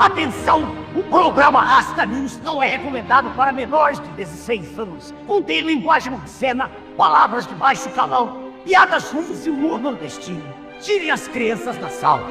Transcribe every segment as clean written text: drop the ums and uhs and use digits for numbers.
Atenção! O programa Rasta News não é recomendado para menores de 16 anos. Contém linguagem obscena, palavras de baixo calão, piadas ruins e humor nordestino. Tirem as crianças da sala.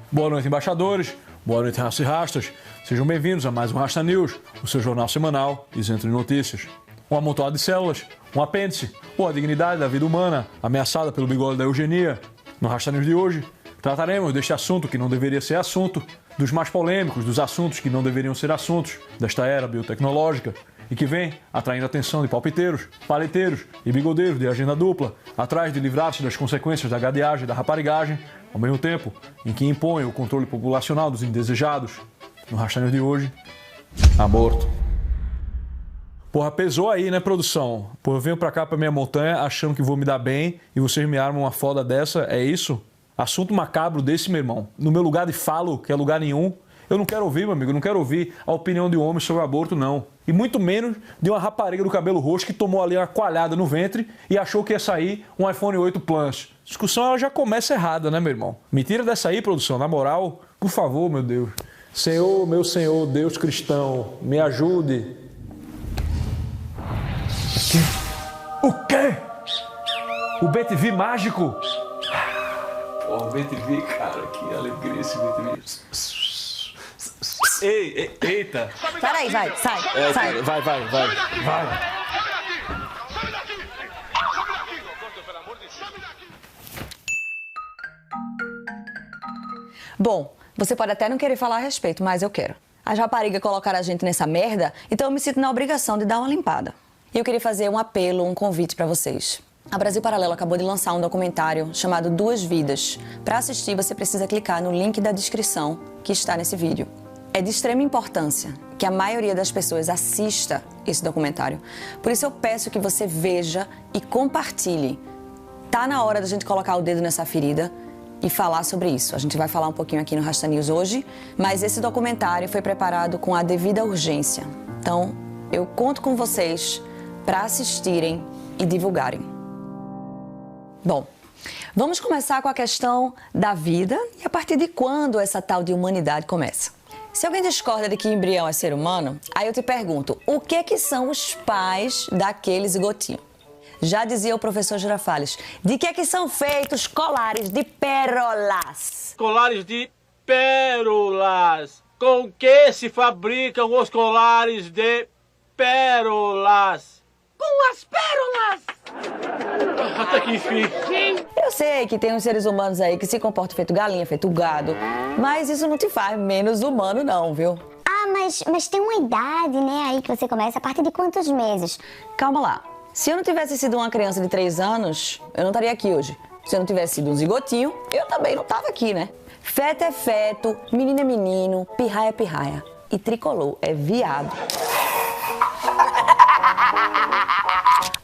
Boa noite, embaixadores. Boa noite, raças e rastas. Sejam bem-vindos a mais um Rasta News, o seu jornal semanal isento de notícias. Um amontoado de células, um apêndice ou a dignidade da vida humana ameaçada pelo bigode da eugenia. No Rasta News de hoje, trataremos deste assunto que não deveria ser assunto, dos mais polêmicos, dos assuntos que não deveriam ser assuntos desta era biotecnológica e que vem atraindo a atenção de palpiteiros, paleteiros e bigodeiros de agenda dupla, atrás de livrar-se das consequências da gadeagem e da raparigagem, ao mesmo tempo em que impõem o controle populacional dos indesejados. No Rasta News de hoje, aborto. Porra, pesou aí, né, produção? Porra, eu venho pra cá, pra minha montanha, achando que vou me dar bem e vocês me armam uma foda dessa, é isso? Assunto macabro desse, meu irmão. No meu lugar de falo, que é lugar nenhum, eu não quero ouvir, meu amigo, eu não quero ouvir a opinião de um homem sobre aborto, não. E muito menos de uma rapariga do cabelo roxo que tomou ali uma coalhada no ventre e achou que ia sair um iPhone 8 Plus. A discussão ela já começa errada, né, meu irmão? Me tira dessa aí, produção, na moral, por favor, meu Deus. Senhor, meu Senhor, Deus cristão, me ajude. O quê? O BTV mágico? Porra, o BTV, cara, que alegria esse BTV. Eita! Peraí, vai, sai. Cara, vai. Bom, você pode até não querer falar a respeito, mas eu quero. As raparigas colocaram a gente nessa merda, então eu me sinto na obrigação de dar uma limpada. E eu queria fazer um apelo, um convite pra vocês. A Brasil Paralelo acabou de lançar um documentário chamado Duas Vidas. Para assistir, você precisa clicar no link da descrição que está nesse vídeo. É de extrema importância que a maioria das pessoas assista esse documentário. Por isso eu peço que você veja e compartilhe. Tá na hora da gente colocar o dedo nessa ferida e falar sobre isso. A gente vai falar um pouquinho aqui no Rasta News hoje, mas esse documentário foi preparado com a devida urgência. Então, eu conto com vocês para assistirem e divulgarem. Bom, vamos começar com a questão da vida e a partir de quando essa tal de humanidade começa. Se alguém discorda de que embrião é ser humano, aí eu te pergunto, o que são os pais daquele zigotinho? Já dizia o professor Girafales, de que são feitos colares de pérolas? Colares de pérolas. Com que se fabricam os colares de pérolas? Com as pérolas! Até que enfim. Eu sei que tem uns seres humanos aí que se comportam feito galinha, feito gado, mas isso não te faz menos humano não, viu? Ah, mas tem uma idade, né, aí que você começa, a partir de quantos meses? Calma lá. Se eu não tivesse sido uma criança de 3 anos, eu não estaria aqui hoje. Se eu não tivesse sido um zigotinho, eu também não estava aqui, né? Feto é feto, menino é menino, pirraia é pirraia. E tricolor é viado.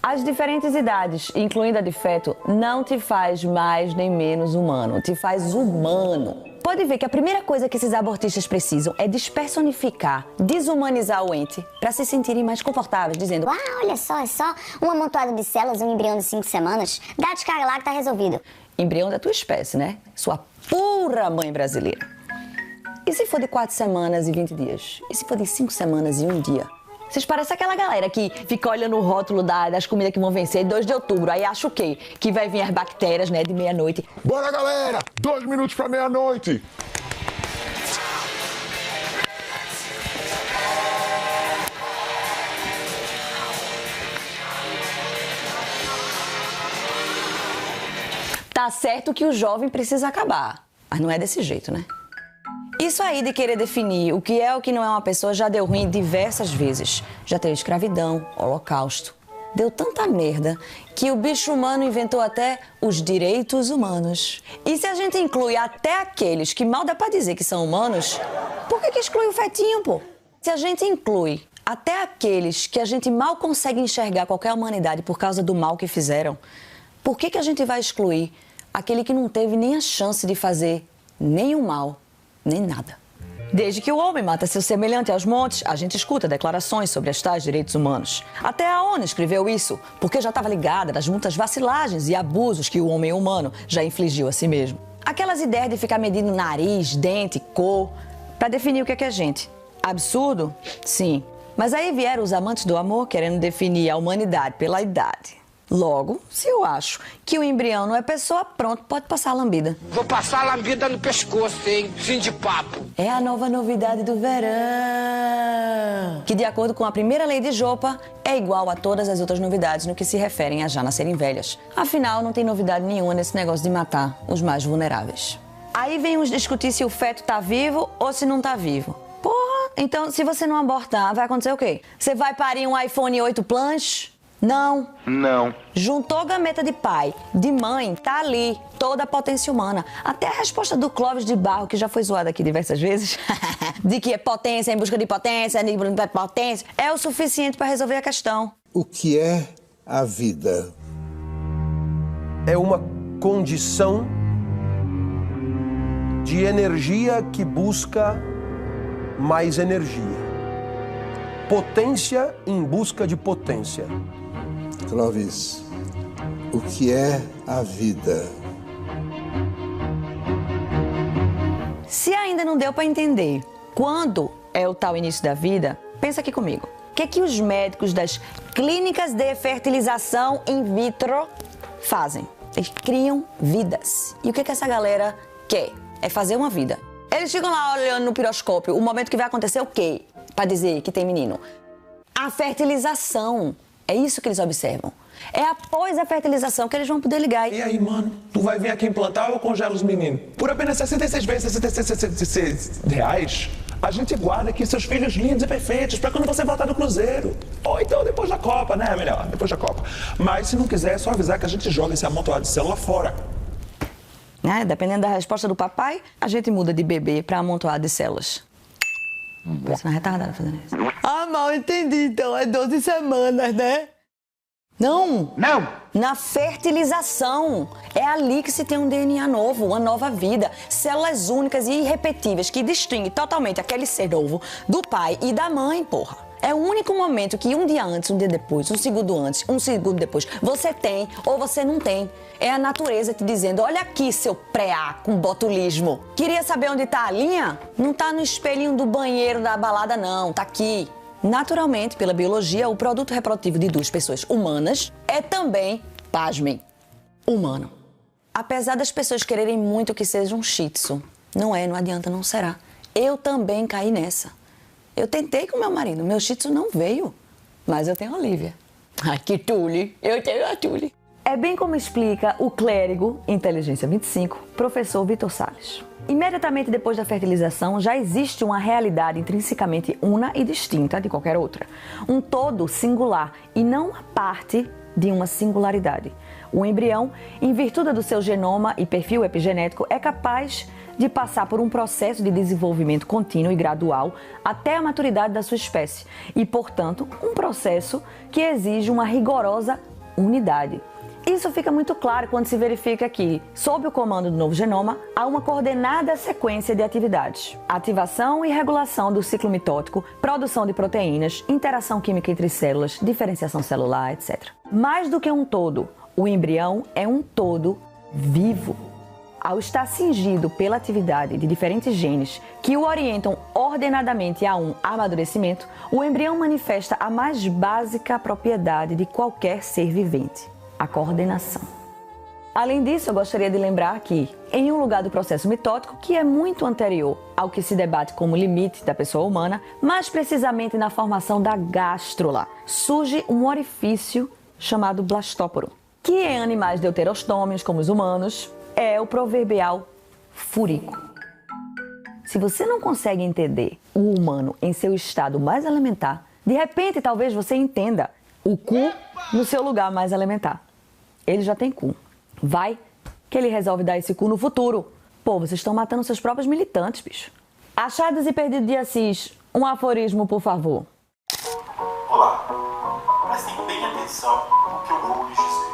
As diferentes idades, incluindo a de feto, não te faz mais nem menos humano, te faz humano. Pode ver que a primeira coisa que esses abortistas precisam é despersonificar, desumanizar o ente, para se sentirem mais confortáveis, dizendo: Ah, olha só, é só um amontoado de células, um embrião de 5 semanas. Dá descarga lá que tá resolvido. Embrião da tua espécie, né? Sua pura mãe brasileira. E se for de 4 semanas e 20 dias? E se for de 5 semanas e 1 dia? Vocês parecem aquela galera que fica olhando o rótulo das comidas que vão vencer 2 de outubro. Aí acha o quê? Que vai vir as bactérias, né, de meia-noite. Bora, galera! 2 minutos pra meia-noite! Tá certo que o jovem precisa acabar, mas não é desse jeito, né? Isso aí de querer definir o que é ou o que não é uma pessoa já deu ruim diversas vezes. Já teve escravidão, holocausto. Deu tanta merda que o bicho humano inventou até os direitos humanos. E se a gente inclui até aqueles que mal dá pra dizer que são humanos, por que exclui o fetinho, pô? Se a gente inclui até aqueles que a gente mal consegue enxergar qualquer humanidade por causa do mal que fizeram, por que a gente vai excluir aquele que não teve nem a chance de fazer nem o mal, nem nada? Desde que o homem mata seu semelhante aos montes, a gente escuta declarações sobre os tais direitos humanos. Até a ONU escreveu isso, porque já estava ligada nas muitas vacilagens e abusos que o homem humano já infligiu a si mesmo. Aquelas ideias de ficar medindo nariz, dente, cor, para definir o que é gente. Absurdo? Sim. Mas aí vieram os amantes do amor querendo definir a humanidade pela idade. Logo, se eu acho que o embrião não é pessoa, pronto, pode passar a lambida. Vou passar a lambida no pescoço, hein? Fim de papo. É a nova novidade do verão, que de acordo com a primeira lei de Jopa, é igual a todas as outras novidades no que se referem a já nascerem velhas. Afinal, não tem novidade nenhuma nesse negócio de matar os mais vulneráveis. Aí vem uns discutir se o feto tá vivo ou se não tá vivo. Porra, então se você não abortar, vai acontecer o quê? Você vai parir um iPhone 8 Plus? Não. Não. Juntou gameta de pai, de mãe, tá ali, toda a potência humana. Até a resposta do Clóvis de Barro, que já foi zoada aqui diversas vezes, de que é potência em busca de potência, é o suficiente para resolver a questão. O que é a vida? É uma condição de energia que busca mais energia. Potência em busca de potência. Clóvis, o que é a vida? Se ainda não deu para entender quando é o tal início da vida, pensa aqui comigo. O que os médicos das clínicas de fertilização in vitro fazem? Eles criam vidas. E o que essa galera quer? É fazer uma vida. Eles ficam lá olhando no piroscópio o momento que vai acontecer o quê? Para dizer que tem menino. A fertilização. É isso que eles observam. É após a fertilização que eles vão poder ligar. E aí, mano? Tu vai vir aqui implantar ou eu congelo os meninos? Por apenas 66 vezes 66 reais, a gente guarda aqui seus filhos lindos e perfeitos pra quando você voltar do cruzeiro. Ou então depois da Copa, né? Melhor, depois da Copa. Mas se não quiser, é só avisar que a gente joga esse amontoado de célula fora. Dependendo da resposta do papai, a gente muda de bebê pra amontoado de células. Parece uma retardada fazendo isso. Ah, mal entendi. Então é 12 semanas, né? Não! Não! Na fertilização. É ali que se tem um DNA novo, uma nova vida. Células únicas e irrepetíveis que distinguem totalmente aquele ser novo do pai e da mãe, porra. É o único momento que um dia antes, um dia depois, um segundo antes, um segundo depois, você tem ou você não tem. É a natureza te dizendo, olha aqui, seu pré-A com botulismo. Queria saber onde tá a linha? Não tá no espelhinho do banheiro da balada, não. Tá aqui. Naturalmente, pela biologia, o produto reprodutivo de duas pessoas humanas é também, pasmem, humano. Apesar das pessoas quererem muito que seja um shih tzu, não adianta, não será. Eu também caí nessa. Eu tentei com meu marido, meu shih tzu não veio, mas eu tenho a Olivia. Ai, que tule, eu tenho a tule. É bem como explica o clérigo Inteligência 25, professor Vitor Salles. Imediatamente depois da fertilização, já existe uma realidade intrinsecamente una e distinta de qualquer outra. Um todo singular e não a parte de uma singularidade. O embrião, em virtude do seu genoma e perfil epigenético, é capaz de passar por um processo de desenvolvimento contínuo e gradual até a maturidade da sua espécie e, portanto, um processo que exige uma rigorosa unidade. Isso fica muito claro quando se verifica que, sob o comando do novo genoma, há uma coordenada sequência de atividades. Ativação e regulação do ciclo mitótico, produção de proteínas, interação química entre células, diferenciação celular, etc. Mais do que um todo, o embrião é um todo vivo. Ao estar cingido pela atividade de diferentes genes que o orientam ordenadamente a um amadurecimento, o embrião manifesta a mais básica propriedade de qualquer ser vivente: a coordenação. Além disso, eu gostaria de lembrar que, em um lugar do processo mitótico, que é muito anterior ao que se debate como limite da pessoa humana, mais precisamente na formação da gástrula, surge um orifício chamado blastóporo, que em animais deuterostômios, como os humanos, é o proverbial furico. se você não consegue entender o humano em seu estado mais elementar, de repente talvez você entenda o cu no seu lugar mais elementar. Ele já tem cu. Vai que ele resolve dar esse cu no futuro. Pô, vocês estão matando seus próprios militantes, bicho. Achados e Perdidos de Assis, um aforismo, por favor. Olá, prestem bem atenção no que eu vou lhes dizer.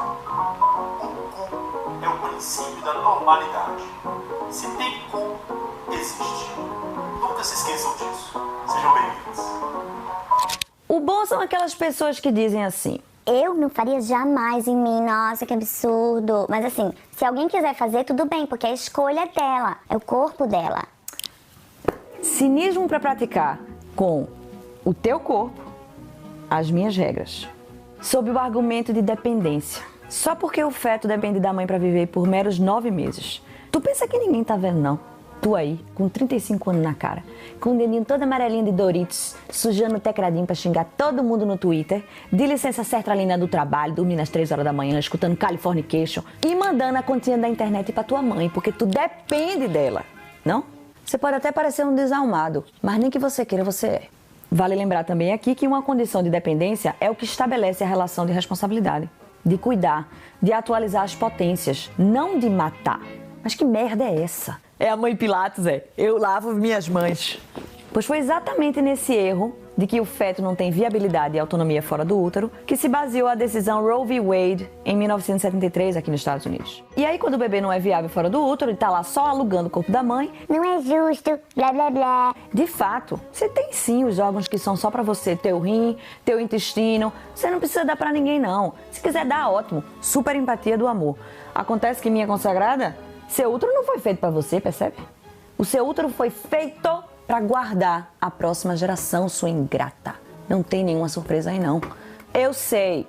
O cu é o princípio da normalidade. Se tem cu, existe. Nunca se esqueçam disso. Sejam bem-vindos. O bom são aquelas pessoas que dizem assim: Eu não faria jamais em mim, nossa, que absurdo. Mas assim, se alguém quiser fazer, tudo bem, porque a escolha é dela, é o corpo dela. Cinismo para praticar com o teu corpo, as minhas regras. Sob o argumento de dependência. Só porque o feto depende da mãe para viver por meros 9 meses. Tu pensa que ninguém tá vendo, não? Tu aí, com 35 anos na cara, com o dedinho todo amarelinho de Doritos, sujando o tecladinho pra xingar todo mundo no Twitter, de licença sertralina do trabalho, dormindo às 3 horas da manhã, escutando Californication e mandando a continha da internet pra tua mãe, porque tu depende dela, não? Você pode até parecer um desalmado, mas nem que você queira, você é. Vale lembrar também aqui que uma condição de dependência é o que estabelece a relação de responsabilidade, de cuidar, de atualizar as potências, não de matar. Mas que merda é essa? É a mãe Pilates, é. Eu lavo minhas mães. Pois foi exatamente nesse erro de que o feto não tem viabilidade e autonomia fora do útero que se baseou a decisão Roe v. Wade em 1973 aqui nos Estados Unidos. E aí quando o bebê não é viável fora do útero e tá lá só alugando o corpo da mãe, não é justo, blá blá blá. De fato, você tem sim os órgãos que são só pra você, teu rim, teu intestino, você não precisa dar pra ninguém não. Se quiser dar, ótimo. Super empatia do amor. Acontece que minha consagrada, seu útero não foi feito pra você, percebe? O seu útero foi feito para guardar a próxima geração, sua ingrata. Não tem nenhuma surpresa aí, não. Eu sei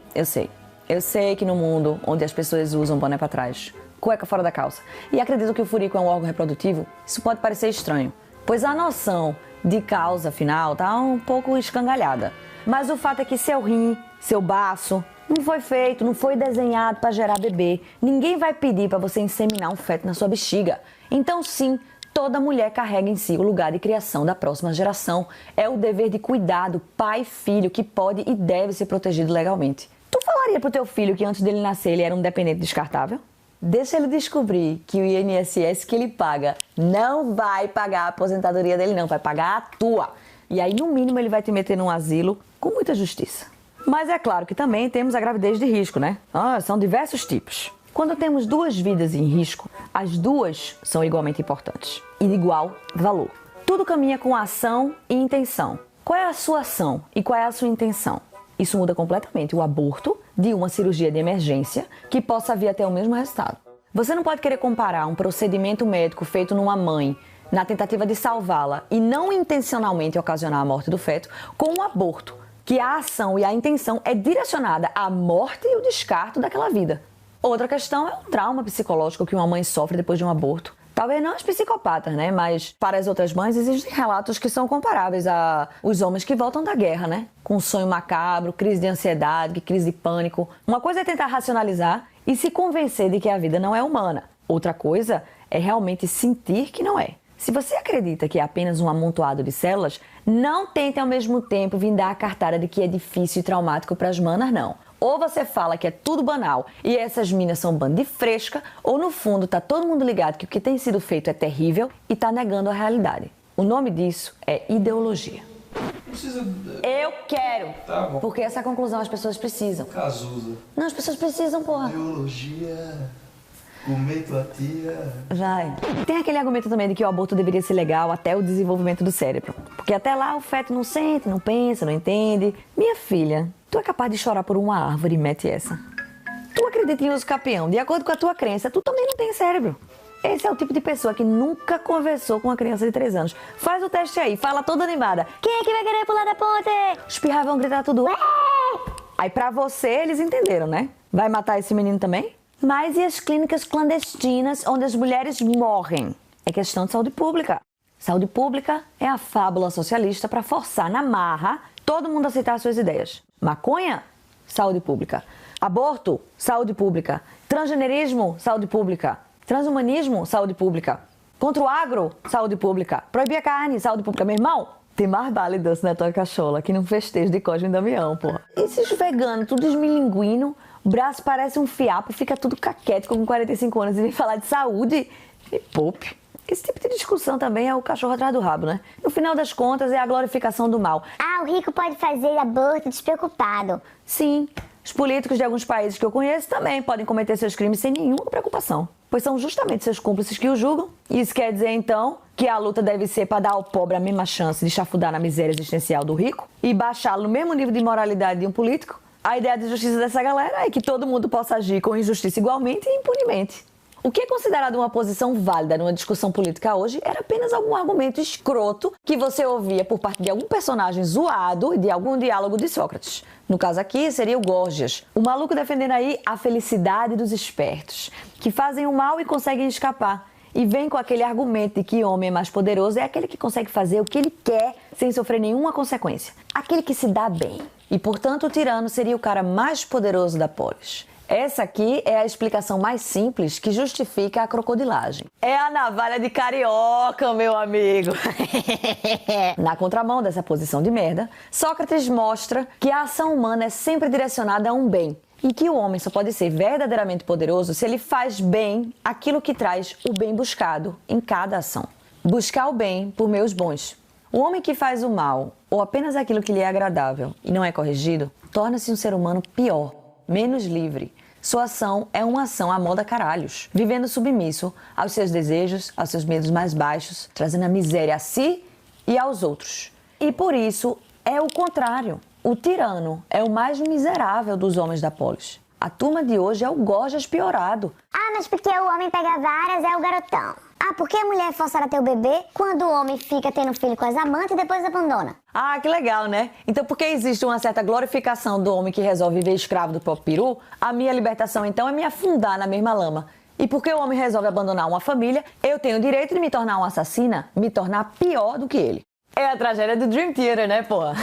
que no mundo onde as pessoas usam boné para trás, cueca fora da calça, e acreditam que o furico é um órgão reprodutivo, isso pode parecer estranho, pois a noção de causa, afinal, tá um pouco escangalhada. Mas o fato é que seu rim, seu baço, não foi feito, não foi desenhado para gerar bebê. Ninguém vai pedir para você inseminar um feto na sua bexiga. Então, sim, toda mulher carrega em si o lugar de criação da próxima geração. É o dever de cuidado, pai e filho, que pode e deve ser protegido legalmente. Tu falaria pro teu filho que antes dele nascer ele era um dependente descartável? Deixa ele descobrir que o INSS que ele paga não vai pagar a aposentadoria dele não, vai pagar a tua. E aí, no mínimo, ele vai te meter num asilo com muita justiça. Mas é claro que também temos a gravidez de risco, né? São diversos tipos. Quando temos 2 vidas em risco, as 2 são igualmente importantes e de igual valor. Tudo caminha com ação e intenção. Qual é a sua ação e qual é a sua intenção? Isso muda completamente o aborto de uma cirurgia de emergência que possa vir até o mesmo resultado. Você não pode querer comparar um procedimento médico feito numa mãe na tentativa de salvá-la e não intencionalmente ocasionar a morte do feto com um aborto, que a ação e a intenção é direcionada à morte e o descarto daquela vida. Outra questão é o trauma psicológico que uma mãe sofre depois de um aborto. Talvez não as psicopatas, né? Mas para as outras mães existem relatos que são comparáveis a os homens que voltam da guerra, né? Com sonho macabro, crise de ansiedade, crise de pânico. Uma coisa é tentar racionalizar e se convencer de que a vida não é humana. Outra coisa é realmente sentir que não é. Se você acredita que é apenas um amontoado de células, não tente ao mesmo tempo vir dar a cartada de que é difícil e traumático para as manas, não. Ou você fala que é tudo banal e essas minas são um bando de fresca, ou no fundo tá todo mundo ligado que o que tem sido feito é terrível e tá negando a realidade. O nome disso é ideologia. Eu quero. Tá bom. Porque essa conclusão as pessoas precisam. Cazuza. Não, as pessoas precisam, porra. Ideologia. Comer tua tia. Vai. Tem aquele argumento também de que o aborto deveria ser legal até o desenvolvimento do cérebro. Porque até lá o feto não sente, não pensa, não entende. Minha filha, tu é capaz de chorar por uma árvore e mete essa. Tu acredita em uso capião. De acordo com a tua crença, tu também não tem cérebro. Esse é o tipo de pessoa que nunca conversou com uma criança de 3 anos. Faz o teste aí, fala toda animada. Quem é que vai querer pular da ponte? Os pirra vão gritar tudo. Aí pra você, eles entenderam, né? Vai matar esse menino também? Mas e as clínicas clandestinas onde as mulheres morrem? É questão de saúde pública. Saúde pública é a fábula socialista para forçar na marra todo mundo a aceitar suas ideias. Maconha? Saúde pública. Aborto? Saúde pública. Transgenerismo? Saúde pública. Transhumanismo? Saúde pública. Contra o agro, saúde pública. Proibir a carne, saúde pública. Meu irmão, tem mais vale doce na tua cachola que num festejo de Cosme e Damião, porra. Esses veganos, tudo esmilinguino, o braço parece um fiapo, fica tudo caquético com 45 anos e vem falar de saúde. Me poupe. Esse tipo de discussão também é o cachorro atrás do rabo, né? No final das contas, é a glorificação do mal. Ah, o rico pode fazer aborto despreocupado. Sim, os políticos de alguns países que eu conheço também podem cometer seus crimes sem nenhuma preocupação, pois são justamente seus cúmplices que o julgam. Isso quer dizer, então, que a luta deve ser para dar ao pobre a mesma chance de chafurdar na miséria existencial do rico e baixá-lo no mesmo nível de moralidade de um político? A ideia de justiça dessa galera é que todo mundo possa agir com injustiça igualmente e impunemente. O que é considerado uma posição válida numa discussão política hoje era apenas algum argumento escroto que você ouvia por parte de algum personagem zoado e de algum diálogo de Sócrates. No caso aqui, seria o Górgias, o maluco defendendo aí a felicidade dos espertos, que fazem o mal e conseguem escapar. E vem com aquele argumento de que o homem é mais poderoso é aquele que consegue fazer o que ele quer sem sofrer nenhuma consequência. Aquele que se dá bem. E, portanto, o tirano seria o cara mais poderoso da polis. Essa aqui é a explicação mais simples que justifica a crocodilagem. É a navalha de carioca, meu amigo. Na contramão dessa posição de merda, Sócrates mostra que a ação humana é sempre direcionada a um bem e que o homem só pode ser verdadeiramente poderoso se ele faz bem aquilo que traz o bem buscado em cada ação. Buscar o bem por meios bons. O homem que faz o mal ou apenas aquilo que lhe é agradável e não é corrigido, torna-se um ser humano pior, menos livre. Sua ação é uma ação à moda caralhos, vivendo submisso aos seus desejos, aos seus medos mais baixos, trazendo a miséria a si e aos outros. E por isso é o contrário. O tirano é o mais miserável dos homens da polis. A turma de hoje é o Górgias piorado. Ah, mas porque o homem pega várias é o garotão. Ah, por que a mulher é forçada a ter o bebê quando o homem fica tendo filho com as amantes e depois abandona? Ah, que legal, né? Então, porque existe uma certa glorificação do homem que resolve viver escravo do próprio peru, a minha libertação, então, é me afundar na mesma lama. E porque o homem resolve abandonar uma família, eu tenho o direito de me tornar uma assassina, me tornar pior do que ele. É a tragédia do Dream Theater, né, porra?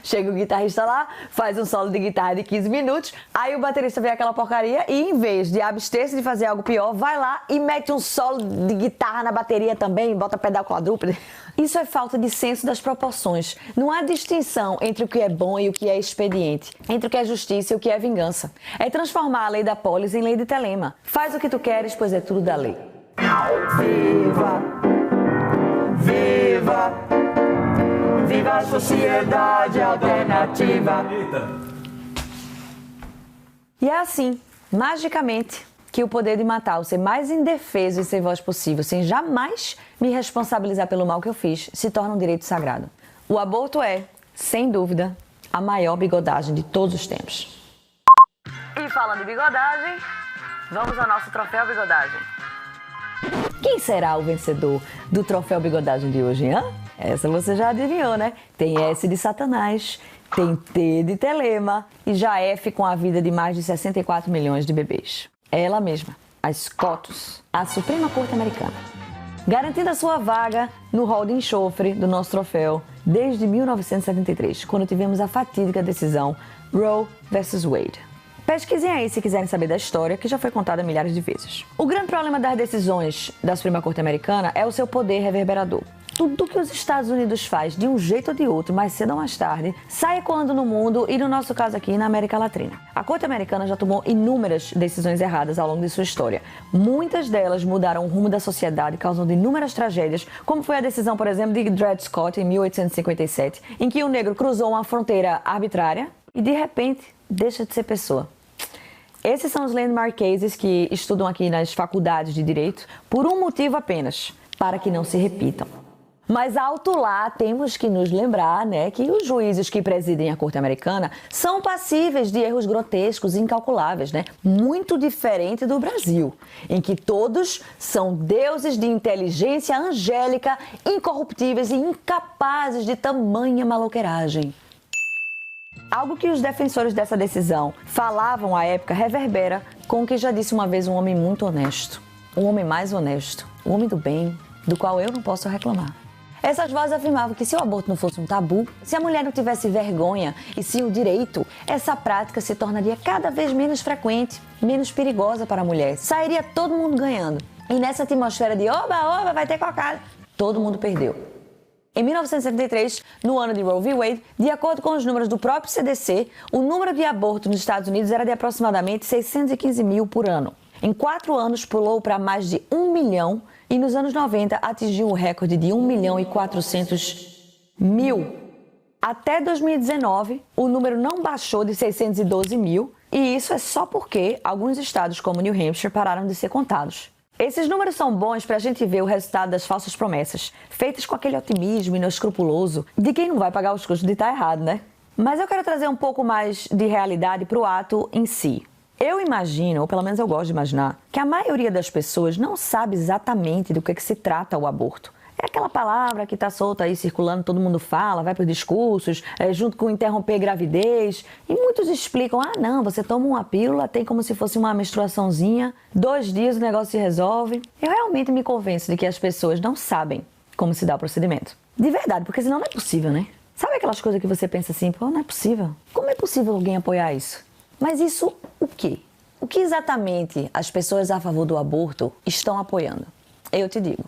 Chega o guitarrista lá, faz um solo de guitarra de 15 minutos, aí o baterista vê aquela porcaria e, em vez de abster-se de fazer algo pior, vai lá e mete um solo de guitarra na bateria também, bota pedal quadrúpede. Isso é falta de senso das proporções. Não há distinção entre o que é bom e o que é expediente, entre o que é justiça e o que é vingança. É transformar a lei da polis em lei de Telema. Faz o que tu queres, pois é tudo da lei. Viva! Viva! Viva a sociedade alternativa! E é assim, magicamente, que o poder de matar o ser mais indefeso e sem voz possível, sem jamais me responsabilizar pelo mal que eu fiz, se torna um direito sagrado. O aborto é, sem dúvida, a maior bigodagem de todos os tempos. E falando de bigodagem, vamos ao nosso troféu bigodagem. Quem será o vencedor do troféu bigodagem de hoje, hein? Essa você já adivinhou, né? Tem S de Satanás, tem T de Telema e já F com a vida de mais de 64 milhões de bebês. Ela mesma, a SCOTUS, a Suprema Corte Americana. Garantindo a sua vaga no hall de enxofre do nosso troféu desde 1973, quando tivemos a fatídica decisão Roe vs. Wade. Pesquisem aí se quiserem saber da história, que já foi contada milhares de vezes. O grande problema das decisões da Suprema Corte Americana é o seu poder reverberador. Tudo que os Estados Unidos faz de um jeito ou de outro, mais cedo ou mais tarde, sai ecoando no mundo e, no nosso caso aqui, na América Latina. A Corte Americana já tomou inúmeras decisões erradas ao longo de sua história. Muitas delas mudaram o rumo da sociedade, causando inúmeras tragédias, como foi a decisão, por exemplo, de Dred Scott, em 1857, em que um negro cruzou uma fronteira arbitrária e, de repente, deixa de ser pessoa. Esses são os landmark cases que estudam aqui nas faculdades de Direito por um motivo apenas, para que não se repitam. Mas alto lá temos que nos lembrar, né, que os juízes que presidem a Corte Americana são passíveis de erros grotescos e incalculáveis, né? Muito diferente do Brasil, em que todos são deuses de inteligência angélica, incorruptíveis e incapazes de tamanha maloqueiragem. Algo que os defensores dessa decisão falavam à época reverbera com o que já disse uma vez um homem muito honesto. Um homem mais honesto, um homem do bem, do qual eu não posso reclamar. Essas vozes afirmavam que se o aborto não fosse um tabu, se a mulher não tivesse vergonha e sim o direito, essa prática se tornaria cada vez menos frequente, menos perigosa para a mulher. Sairia todo mundo ganhando. E nessa atmosfera de oba, vai ter cocada, todo mundo perdeu. Em 1973, no ano de Roe v. Wade, de acordo com os números do próprio CDC, o número de abortos nos Estados Unidos era de aproximadamente 615 mil por ano. Em 4 anos, pulou para mais de 1 milhão e nos anos 90 atingiu o recorde de 1 milhão e 400 mil. Até 2019, o número não baixou de 612 mil e isso é só porque alguns estados, como New Hampshire, pararam de ser contados. Esses números são bons para a gente ver o resultado das falsas promessas, feitas com aquele otimismo inescrupuloso de quem não vai pagar os custos de estar errado, né? Mas eu quero trazer um pouco mais de realidade para o ato em si. Eu imagino, ou pelo menos eu gosto de imaginar, que a maioria das pessoas não sabe exatamente do que se trata o aborto. É aquela palavra que está solta aí circulando, todo mundo fala, vai para os discursos, junto com interromper gravidez. E muitos explicam, não, você toma uma pílula, tem como se fosse uma menstruaçãozinha, 2 dias o negócio se resolve. Eu realmente me convenço de que as pessoas não sabem como se dá o procedimento. De verdade, porque senão não é possível, né? Sabe aquelas coisas que você pensa assim, pô, não é possível? Como é possível alguém apoiar isso? Mas isso o quê? O que exatamente as pessoas a favor do aborto estão apoiando? Eu te digo.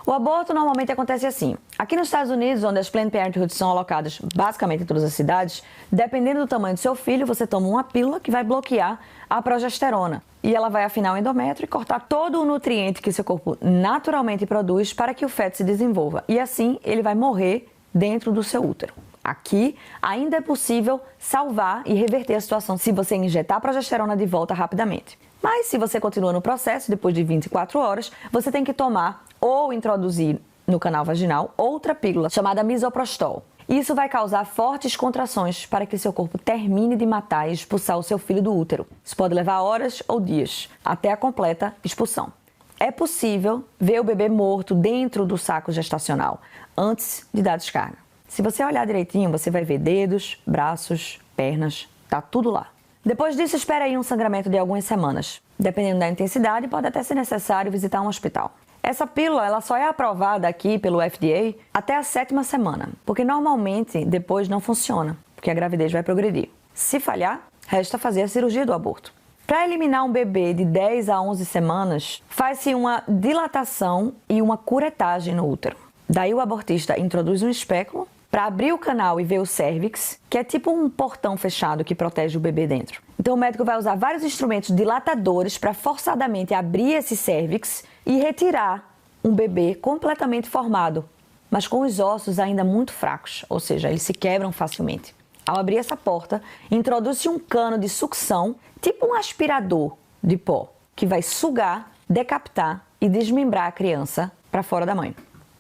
O aborto normalmente acontece assim. Aqui nos Estados Unidos, onde as Planned Parenthood são alocadas basicamente em todas as cidades, dependendo do tamanho do seu filho, você toma uma pílula que vai bloquear a progesterona. E ela vai afinar o endométrio e cortar todo o nutriente que seu corpo naturalmente produz para que o feto se desenvolva. E assim ele vai morrer dentro do seu útero. Aqui ainda é possível salvar e reverter a situação se você injetar a progesterona de volta rapidamente. Mas se você continua no processo, depois de 24 horas, você tem que tomar ou introduzir no canal vaginal outra pílula chamada misoprostol. Isso vai causar fortes contrações para que seu corpo termine de matar e expulsar o seu filho do útero. Isso pode levar horas ou dias, até a completa expulsão. É possível ver o bebê morto dentro do saco gestacional antes de dar descarga. Se você olhar direitinho, você vai ver dedos, braços, pernas, tá tudo lá. Depois disso, espera aí um sangramento de algumas semanas. Dependendo da intensidade, pode até ser necessário visitar um hospital. Essa pílula ela só é aprovada aqui pelo FDA até a 7ª semana, porque normalmente depois não funciona, porque a gravidez vai progredir. Se falhar, resta fazer a cirurgia do aborto. Para eliminar um bebê de 10 a 11 semanas, faz-se uma dilatação e uma curetagem no útero. Daí o abortista introduz um espéculo para abrir o canal e ver o cérvix, que é tipo um portão fechado que protege o bebê dentro. Então o médico vai usar vários instrumentos dilatadores para forçadamente abrir esse cérvix e retirar um bebê completamente formado, mas com os ossos ainda muito fracos, ou seja, eles se quebram facilmente. Ao abrir essa porta, introduz-se um cano de sucção, tipo um aspirador de pó, que vai sugar, decapitar e desmembrar a criança para fora da mãe.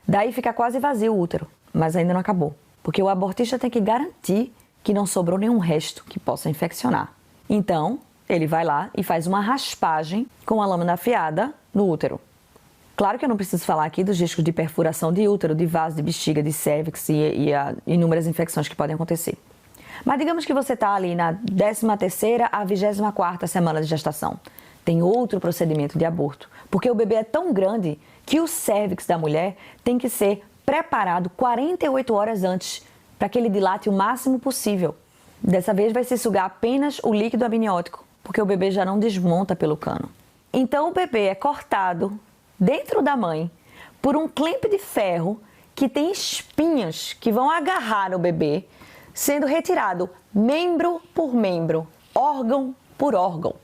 Daí fica quase vazio o útero, mas ainda não acabou, porque o abortista tem que garantir que não sobrou nenhum resto que possa infeccionar. Então, ele vai lá e faz uma raspagem com a lâmina afiada no útero. Claro que eu não preciso falar aqui dos riscos de perfuração de útero, de vaso, de bexiga, de cérvix e inúmeras infecções que podem acontecer. Mas digamos que você está ali na 13ª à 24ª semana de gestação. Tem outro procedimento de aborto, porque o bebê é tão grande que o cérvix da mulher tem que ser preparado 48 horas antes, para que ele dilate o máximo possível. Dessa vez vai se sugar apenas o líquido amniótico, porque o bebê já não desmonta pelo cano. Então o bebê é cortado dentro da mãe por um clamp de ferro que tem espinhos que vão agarrar o bebê, sendo retirado membro por membro, órgão por órgão.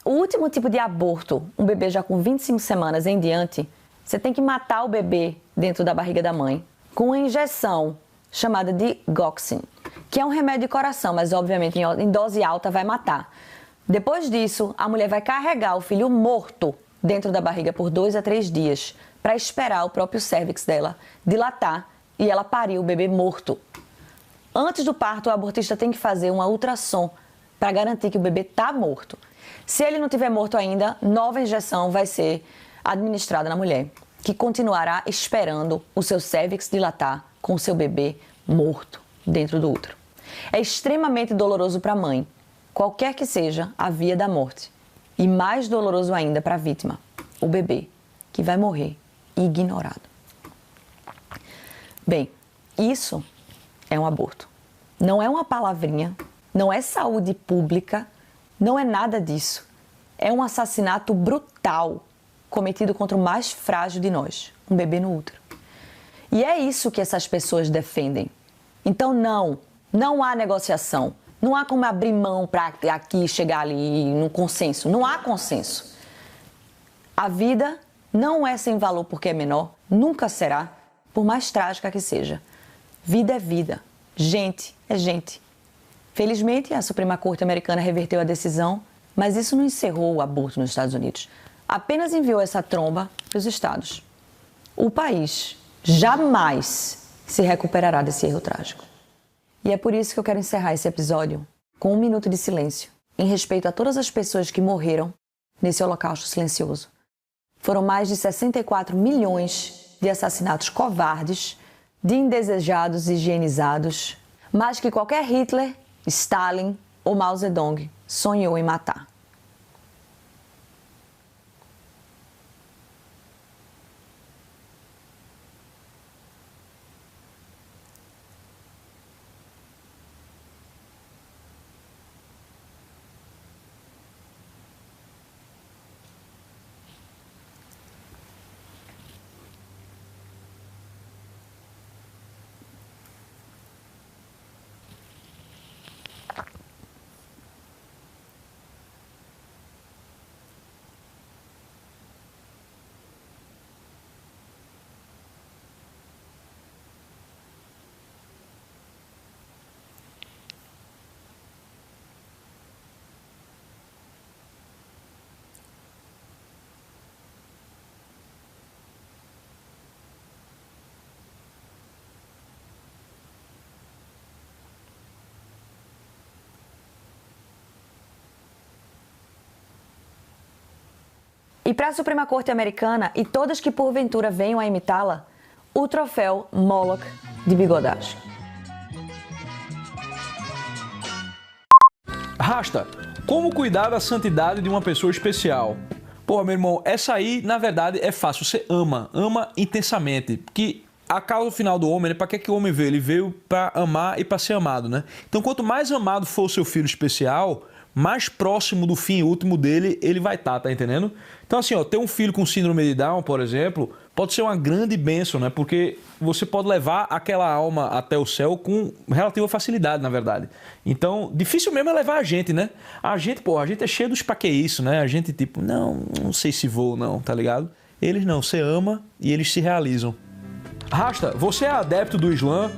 O último tipo de aborto, um bebê já com 25 semanas em diante, você tem que matar o bebê dentro da barriga da mãe com uma injeção chamada de Goxin, que é um remédio de coração, mas obviamente em dose alta vai matar. Depois disso, a mulher vai carregar o filho morto dentro da barriga por 2 a 3 dias para esperar o próprio cérvix dela dilatar e ela parir o bebê morto. Antes do parto, o abortista tem que fazer uma ultrassom para garantir que o bebê está morto. Se ele não estiver morto ainda, nova injeção vai ser administrada na mulher, que continuará esperando o seu cérvix dilatar com o seu bebê morto dentro do útero. É extremamente doloroso para a mãe, qualquer que seja a via da morte. E mais doloroso ainda para a vítima, o bebê, que vai morrer ignorado. Bem, isso é um aborto. Não é uma palavrinha, não é saúde pública, não é nada disso. É um assassinato brutal cometido contra o mais frágil de nós, um bebê no útero. E é isso que essas pessoas defendem. Então não há negociação. Não há como abrir mão para aqui chegar ali no consenso. Não há consenso. A vida não é sem valor porque é menor, nunca será, por mais trágica que seja. Vida é vida, gente é gente. Felizmente, a Suprema Corte americana reverteu a decisão, mas isso não encerrou o aborto nos Estados Unidos. Apenas enviou essa tromba para os estados. O país jamais se recuperará desse erro trágico. E é por isso que eu quero encerrar esse episódio com 1 minuto de silêncio, em respeito a todas as pessoas que morreram nesse holocausto silencioso. Foram mais de 64 milhões de assassinatos covardes, de indesejados higienizados, mais que qualquer Hitler, Stalin ou Mao Zedong sonhou em matar. E para a Suprema Corte Americana e todas que porventura venham a imitá-la, o troféu Moloch de bigodagem. Rasta, como cuidar da santidade de uma pessoa especial? Pô, meu irmão, essa aí, na verdade, é fácil. Você ama intensamente. Porque a causa final do homem, né? Para que o homem veio? Ele veio para amar e para ser amado, né? Então, quanto mais amado for o seu filho especial, mais próximo do fim último dele ele vai estar, tá entendendo? Então assim, ó, ter um filho com síndrome de Down, por exemplo, pode ser uma grande bênção, né? Porque você pode levar aquela alma até o céu com relativa facilidade, na verdade. Então, difícil mesmo é levar a gente, né? A gente é cheio dos pra que isso, né? A gente tipo, não sei se vou não, tá ligado? Eles não, você ama e eles se realizam. Rasta, você é adepto do Islã?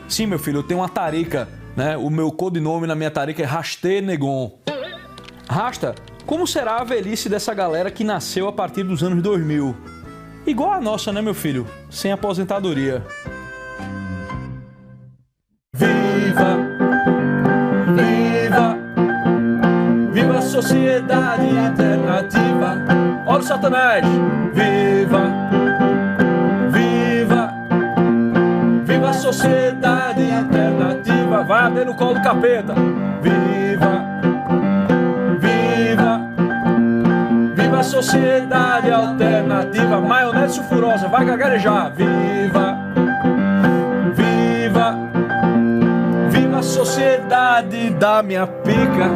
Sim, meu filho, eu tenho uma tarica, né? O meu codinome na minha tarica é Raste Negon. Rasta, como será a velhice dessa galera que nasceu a partir dos anos 2000? Igual a nossa, né, meu filho? Sem aposentadoria. Viva! Viva! Viva a sociedade alternativa! Olha o Satanás! Viva! Viva! Viva a sociedade alternativa! Vai até no colo do capeta! Viva! Viva a sociedade alternativa, maionese sulfurosa, vai gagarejar. Viva, viva, viva a sociedade da minha pica.